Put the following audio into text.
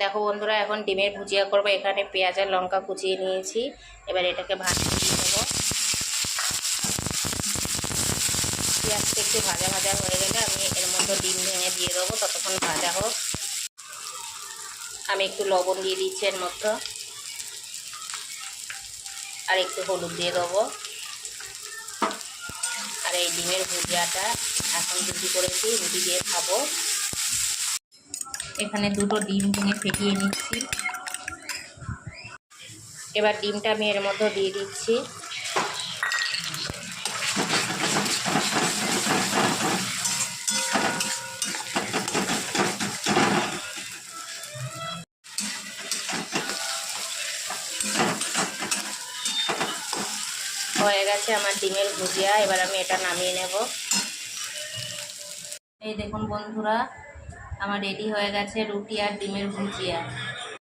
দেখো বন্ধুরা, এখন ডিমের ভুজিয়া করবো। এখানে পেঁয়াজ আর লঙ্কা কুচিয়ে নিয়েছি। এবার এটাকে ভাজতে দিয়ে দেবো। পেঁয়াজটা একটু ভাজা ভাজা হয়ে গেলে আমি এর মধ্যে ডিম ভেঙে দিয়ে দেবো, ততক্ষণ ভাজা হোক। আমি একটু লবণ দিয়ে দিচ্ছি এর মধ্যে, আর একটু হলুদ দিয়ে দেবো। আর এই ডিমের ভুজিয়াটা এখন রুটি করেছি, রুটি দিয়ে খাবো। এখানে দুটো ডিম ভেঙে ফেটিয়ে নিচ্ছি। এবার ডিমটা আমি এর মধ্যে দিয়ে দিচ্ছি। হয়ে গেছে আমার ডিমের ভুজিয়া। এবার আমি এটা নামিয়ে নেব। এই দেখুন বন্ধুরা, আমার রেডি হয়ে গেছে রুটি আর ডিমের ভুজিয়া।